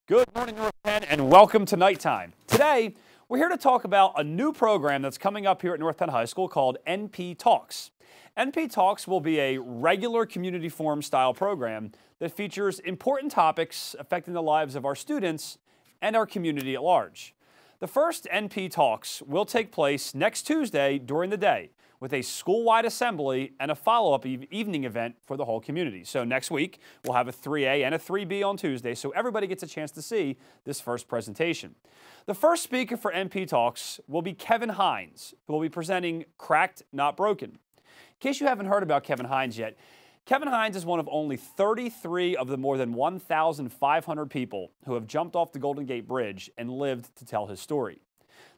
Good morning, North Penn, and welcome to Nighttime. Today, we're here to talk about a new program that's coming up here at North Penn High School called NP Talks. NP Talks will be a regular community forum style program that features important topics affecting the lives of our students and our community at large. The first NP Talks will take place next Tuesday during the day, with a school-wide assembly and a follow-up evening event for the whole community. So next week, we'll have a 3A and a 3B on Tuesday, so everybody gets a chance to see this first presentation. The first speaker for NP Talks will be Kevin Hines, who will be presenting Cracked, Not Broken. In case you haven't heard about Kevin Hines yet, Kevin Hines is one of only 33 of the more than 1,500 people who have jumped off the Golden Gate Bridge and lived to tell his story.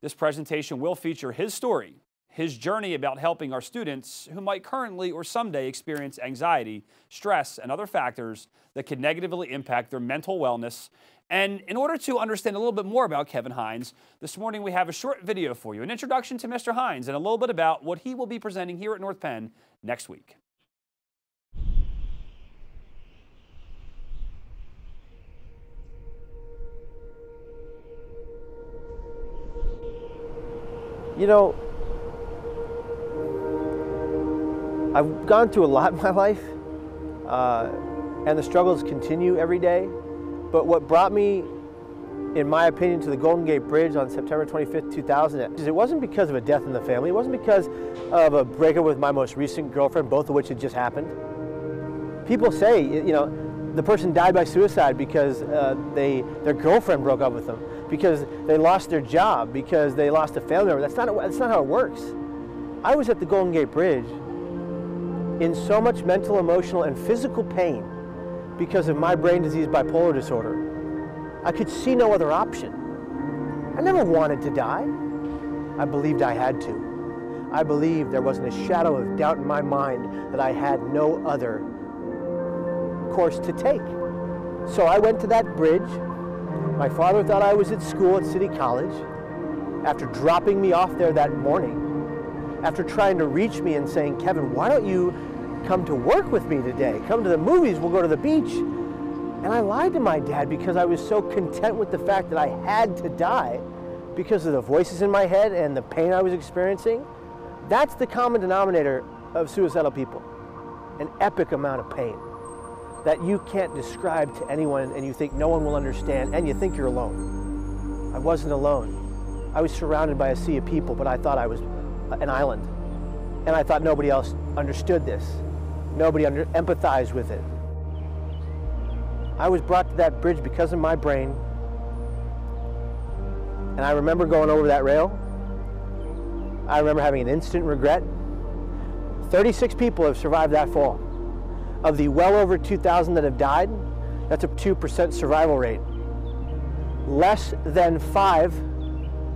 This presentation will feature his story, his journey about helping our students who might currently or someday experience anxiety, stress, and other factors that could negatively impact their mental wellness. And in order to understand a little bit more about Kevin Hines, this morning we have a short video for you, an introduction to Mr. Hines and a little bit about what he will be presenting here at North Penn next week. You know, I've gone through a lot in my life, and the struggles continue every day. But what brought me, in my opinion, to the Golden Gate Bridge on September 25th, 2000, it wasn't because of a death in the family. It wasn't because of a breakup with my most recent girlfriend, both of which had just happened. People say, you know, the person died by suicide because their girlfriend broke up with them, because they lost their job, because they lost a family member. That's not how it works. I was at the Golden Gate Bridge in so much mental, emotional, and physical pain because of my brain disease bipolar disorder. I could see no other option. I never wanted to die. I believed I had to. I believed there wasn't a shadow of doubt in my mind that I had no other course to take. So I went to that bridge. My father thought I was at school at City College. After dropping me off there that morning, after trying to reach me and saying, "Kevin, why don't you come to work with me today? Come to the movies, we'll go to the beach." And I lied to my dad because I was so content with the fact that I had to die because of the voices in my head and the pain I was experiencing. That's the common denominator of suicidal people, an epic amount of pain that you can't describe to anyone, and you think no one will understand, and you think you're alone. I wasn't alone. I was surrounded by a sea of people, but I thought I was an island. And I thought nobody else understood this. Nobody empathized with it. I was brought to that bridge because of my brain. And I remember going over that rail. I remember having an instant regret. 36 people have survived that fall. Of the well over 2,000 that have died, that's a 2% survival rate. Less than 5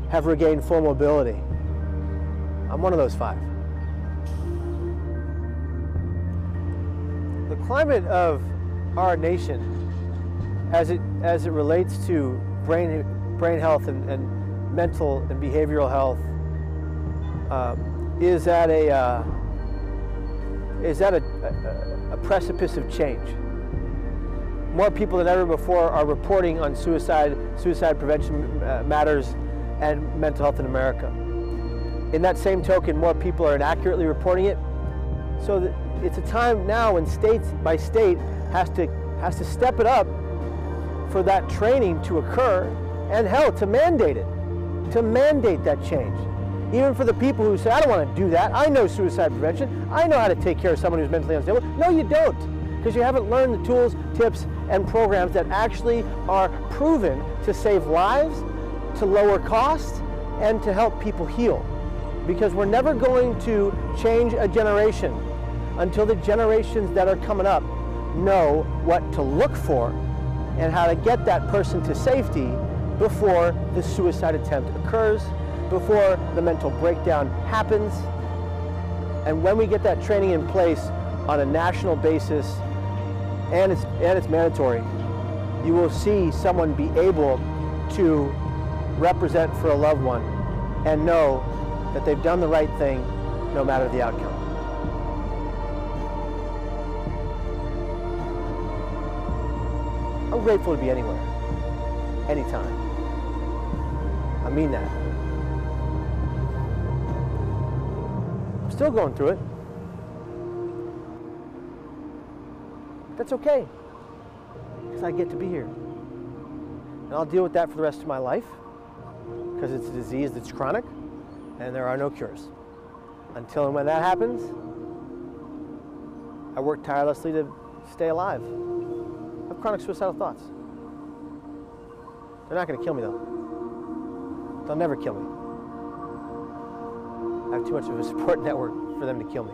have regained full mobility. I'm one of those 5. The climate of our nation, as it relates to brain health and mental and behavioral health, is at a precipice of change. More people than ever before are reporting on suicide prevention matters and mental health in America. In that same token, more people are inaccurately reporting it. So it's a time now when state by state has to step it up for that training to occur, and hell, to mandate it, to mandate that change. Even for the people who say, "I don't want to do that. I know suicide prevention. I know how to take care of someone who's mentally unstable." No, you don't, because you haven't learned the tools, tips, and programs that actually are proven to save lives, to lower costs, and to help people heal. Because we're never going to change a generation until the generations that are coming up know what to look for and how to get that person to safety before the suicide attempt occurs, before the mental breakdown happens. And when we get that training in place on a national basis, and it's mandatory, you will see someone be able to represent for a loved one and know that they've done the right thing no matter the outcome. I'm grateful to be anywhere. anytime. I mean that. I'm still going through it. That's okay, because I get to be here. And I'll deal with that for the rest of my life, because it's a disease that's chronic, and there are no cures. Until and when that happens, I work tirelessly to stay alive. I have chronic suicidal thoughts. They're not going to kill me, though. They'll never kill me. I have too much of a support network for them to kill me.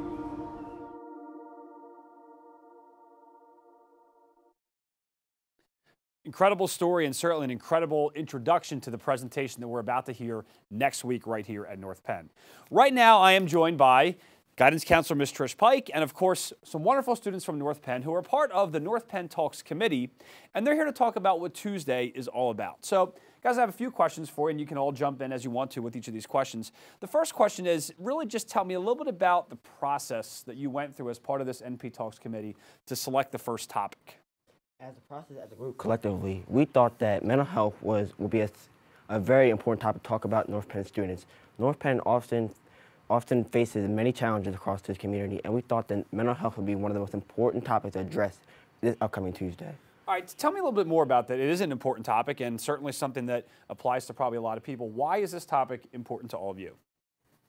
Incredible story, and certainly an incredible introduction to the presentation that we're about to hear next week right here at North Penn. Right now, I am joined by Guidance Counselor Ms. Trish Pike, and of course, some wonderful students from North Penn who are part of the North Penn Talks Committee, and they're here to talk about what Tuesday is all about. So, guys, I have a few questions for you, and you can all jump in as you want to with each of these questions. The first question is, really just tell me a little bit about the process that you went through as part of this NP Talks Committee to select the first topic. As a process, as a group, collectively, we thought that mental health would be a very important topic to talk about North Penn students. North Penn often faces many challenges across this community, and we thought that mental health would be one of the most important topics to address this upcoming Tuesday. All right, tell me a little bit more about that. It is an important topic, and certainly something that applies to probably a lot of people. Why is this topic important to all of you?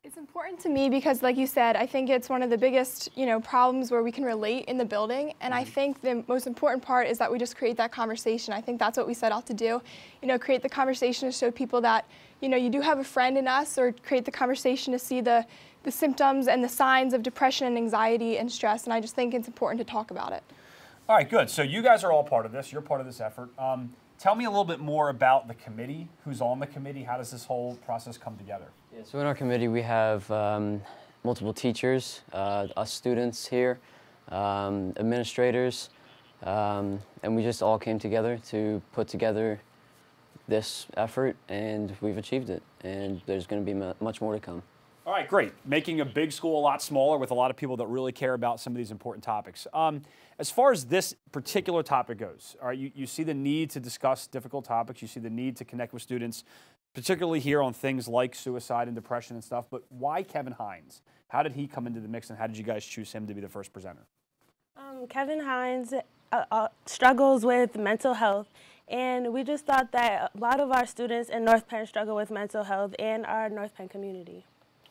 It's important to me because, like you said, I think it's one of the biggest, problems where we can relate in the building. And I think the most important part is that we just create that conversation. I think that's what we set out to do. Create the conversation to show people that, you do have a friend in us, or create the conversation to see the symptoms and the signs of depression and anxiety and stress. And I just think it's important to talk about it. All right, good. So you guys are all part of this. You're part of this effort. Tell me a little bit more about the committee. Who's on the committee? How does this whole process come together? Yeah, so in our committee we have multiple teachers, us students here, administrators, and we just all came together to put together this effort, and we've achieved it, and there's going to be much more to come. All right, great. Making a big school a lot smaller with a lot of people that really care about some of these important topics. As far as this particular topic goes, all right, you see the need to discuss difficult topics. You see the need to connect with students, particularly here on things like suicide and depression and stuff. But why Kevin Hines? How did he come into the mix, and how did you guys choose him to be the first presenter? Kevin Hines struggles with mental health, and we just thought that a lot of our students in North Penn struggle with mental health and our North Penn community.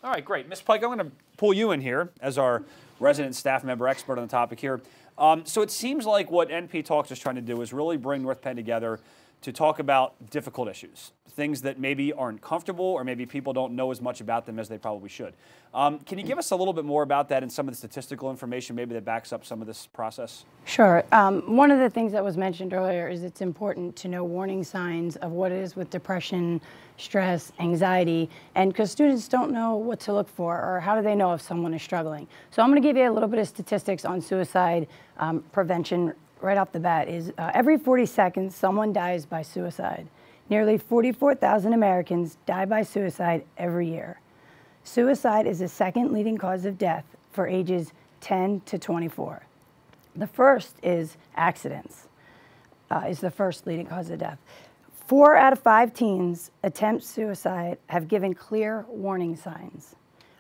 All right, great. Ms. Pike, I'm going to pull you in here as our resident staff member expert on the topic here. So it seems like what NP Talks is trying to do is really bring North Penn together to talk about difficult issues, things that maybe aren't comfortable, or maybe people don't know as much about them as they probably should. Can you give us a little bit more about that and some of the statistical information maybe that backs up some of this process? Sure. One of the things that was mentioned earlier is it's important to know warning signs of what it is with depression, stress, anxiety, and because students don't know what to look for, or how do they know if someone is struggling. So I'm going to give you a little bit of statistics on suicide prevention right off the bat. Is every 40 seconds someone dies by suicide. Nearly 44,000 Americans die by suicide every year. Suicide is the second leading cause of death for ages 10 to 24. The first is accidents, is the first leading cause of death. 4 out of 5 teens attempt suicide have given clear warning signs.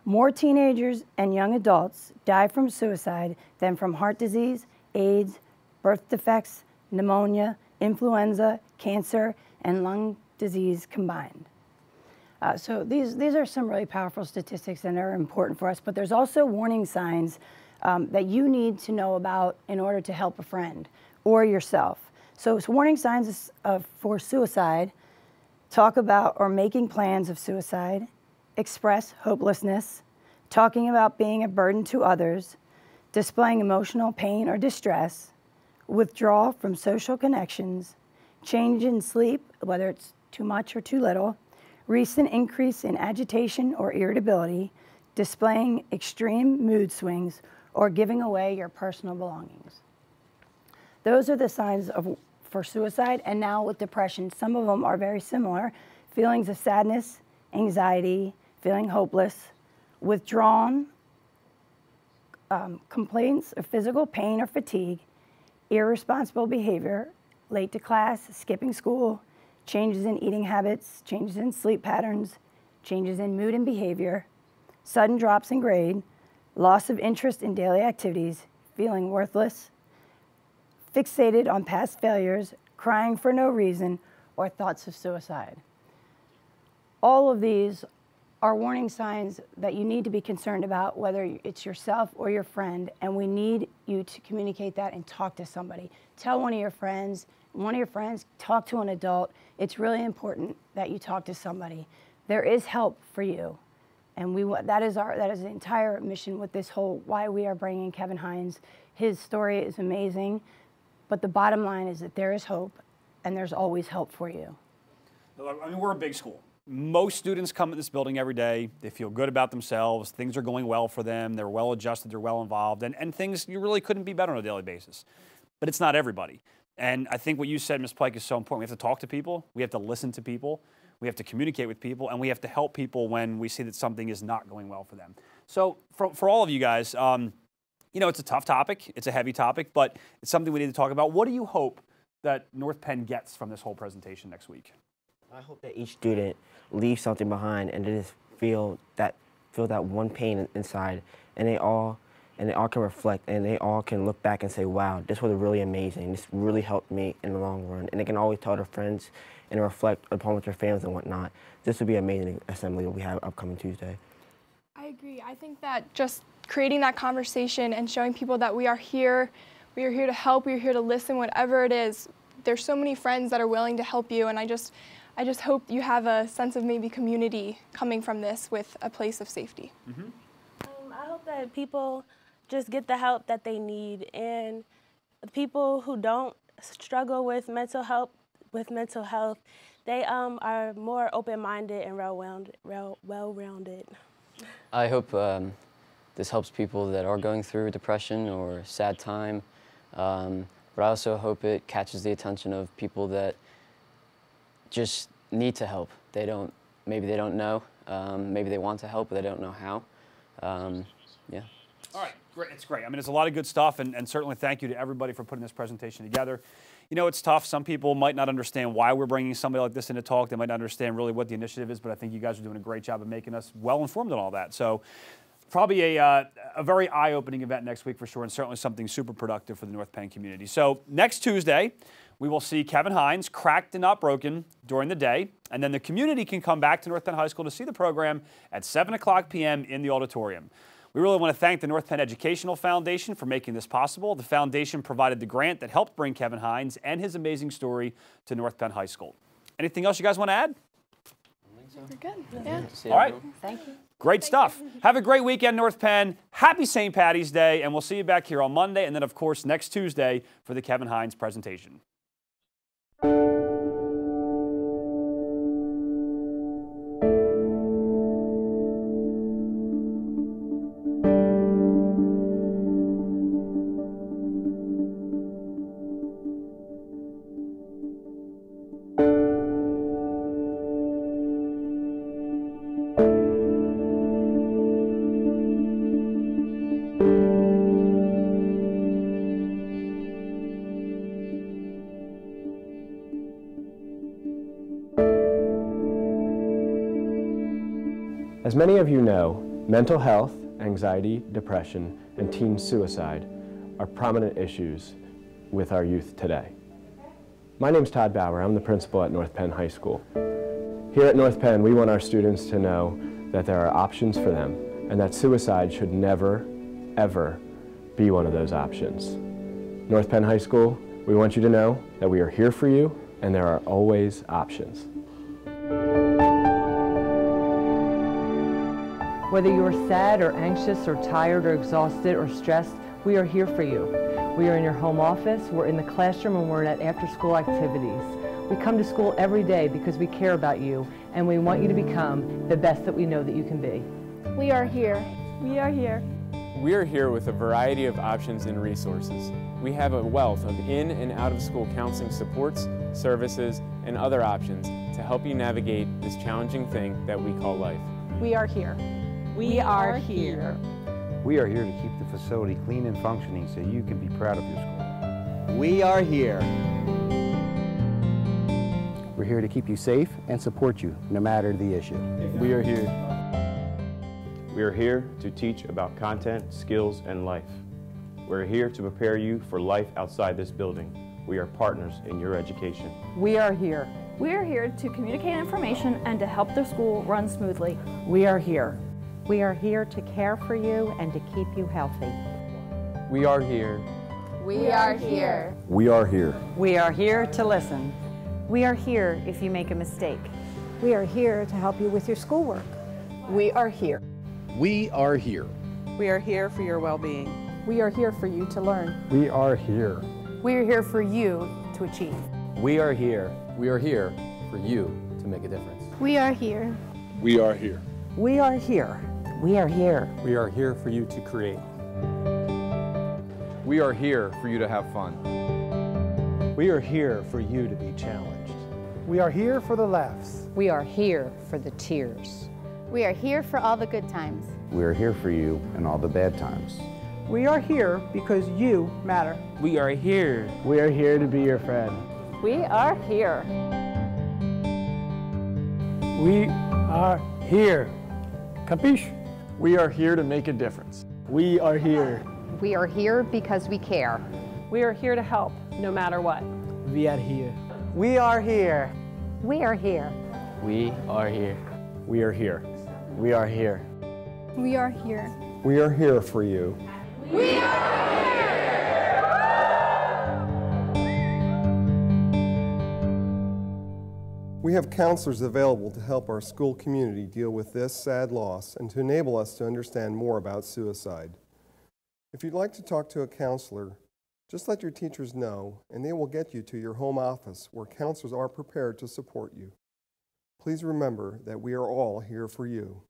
More teenagers and young adults die from suicide than from heart disease, AIDS, birth defects, pneumonia, influenza, cancer, and lung disease combined. So these are some really powerful statistics, and they're important for us, but there's also warning signs that you need to know about in order to help a friend or yourself. So warning signs for suicide: talk about or making plans of suicide, express hopelessness, talking about being a burden to others, displaying emotional pain or distress, withdrawal from social connections, change in sleep, whether it's too much or too little, recent increase in agitation or irritability, displaying extreme mood swings, or giving away your personal belongings. Those are the signs for suicide. And now with depression, some of them are very similar: feelings of sadness, anxiety, feeling hopeless, withdrawn, complaints of physical pain or fatigue, irresponsible behavior, late to class, skipping school, changes in eating habits, changes in sleep patterns, changes in mood and behavior, sudden drops in grade, loss of interest in daily activities, feeling worthless, fixated on past failures, crying for no reason, or thoughts of suicide. All of these are warning signs that you need to be concerned about, whether it's yourself or your friend, and we need you to communicate that and talk to somebody. Tell one of your friends, talk to an adult. It's really important that you talk to somebody. There is help for you, and that is the entire mission with this whole, why we are bringing Kevin Hines. His story is amazing, but the bottom line is that there is hope, and there's always help for you. I mean, we're a big school. Most students come to this building every day. They feel good about themselves. Things are going well for them. They're well adjusted. They're well involved. And things, you really couldn't be better on a daily basis. But it's not everybody. And I think what you said, Ms. Pike, is so important. We have to talk to people. We have to listen to people. We have to communicate with people. And we have to help people when we see that something is not going well for them. So for all of you guys, you know, it's a tough topic. It's a heavy topic. But it's something we need to talk about. What do you hope that North Penn gets from this whole presentation next week? I hope that each student leaves something behind and they just feel that one pain inside, and they all can reflect, and they all can look back and say, wow, this was really amazing. This really helped me in the long run. And they can always tell their friends and reflect upon with their families and whatnot. This would be an amazing assembly that we have upcoming Tuesday. I agree. I think that just creating that conversation and showing people that we are here to help, we are here to listen, whatever it is. There's so many friends that are willing to help you, and I just hope you have a sense of maybe community coming from this with a place of safety. Mm-hmm. I hope that people just get the help that they need, and the people who don't struggle with mental health, they are more open-minded and well-rounded. I hope this helps people that are going through depression or a sad time, but I also hope it catches the attention of people that just need to help. Maybe they don't know. Maybe they want to help, but they don't know how. Yeah. All right, great. It's great. I mean, it's a lot of good stuff, and certainly thank you to everybody for putting this presentation together. You know, it's tough. Some people might not understand why we're bringing somebody like this in to talk. They might not understand really what the initiative is, but I think you guys are doing a great job of making us well-informed on all that. So probably a very eye-opening event next week for sure, and certainly something super productive for the North Penn community. So next Tuesday, we will see Kevin Hines, Cracked and Not Broken, during the day, and then the community can come back to North Penn High School to see the program at 7:00 p.m. in the auditorium. We really want to thank the North Penn Educational Foundation for making this possible. The foundation provided the grant that helped bring Kevin Hines and his amazing story to North Penn High School. Anything else you guys want to add? We're good. Yeah. All right. Thank you. Great stuff. Have a great weekend, North Penn. Happy St. Patty's Day, and we'll see you back here on Monday, and then, of course, next Tuesday for the Kevin Hines presentation. As many of you know, mental health, anxiety, depression, and teen suicide are prominent issues with our youth today. My name's Todd Bauer. I'm the principal at North Penn High School. Here at North Penn, we want our students to know that there are options for them and that suicide should never, ever be one of those options. North Penn High School, we want you to know that we are here for you and there are always options. Whether you're sad or anxious or tired or exhausted or stressed, we are here for you. We are in your home office, we're in the classroom, and we're at after-school activities. We come to school every day because we care about you, and we want you to become the best that we know that you can be. We are here. We are here. We are here with a variety of options and resources. We have a wealth of in and out of school counseling supports, services, and other options to help you navigate this challenging thing that we call life. We are here. We are here. We are here to keep the facility clean and functioning so you can be proud of your school. We are here. We're We're here to keep you safe and support you, no matter the issue. We are here. We are here to teach about content, skills, and life. We're here to prepare you for life outside this building. We are partners in your education. We are here. We are here to communicate information and to help the school run smoothly. We are here. We are here to care for you and to keep you healthy. We are here. We are here. We are here. We are here to listen. We are here if you make a mistake. We are here to help you with your schoolwork. We are here. We are here. We are here for your well-being. We are here for you to learn. We are here. We are here for you to achieve. We are here. We are here for you to make a difference. We are here. We are here. We are here. We are here. We are here for you to create. We are here for you to have fun. We are here for you to be challenged. We are here for the laughs. We are here for the tears. We are here for all the good times. We are here for you in all the bad times. We are here because you matter. We are here. We are here to be your friend. We are here. We are here. Capiche? We are here to make a difference. We are here. We are here because we care. We are here to help, no matter what. We are here. We are here. We are here. We are here. We are here. We are here. We are here. We are here for you. We have counselors available to help our school community deal with this sad loss and to enable us to understand more about suicide. If you'd like to talk to a counselor, just let your teachers know and they will get you to your home office where counselors are prepared to support you. Please remember that we are all here for you.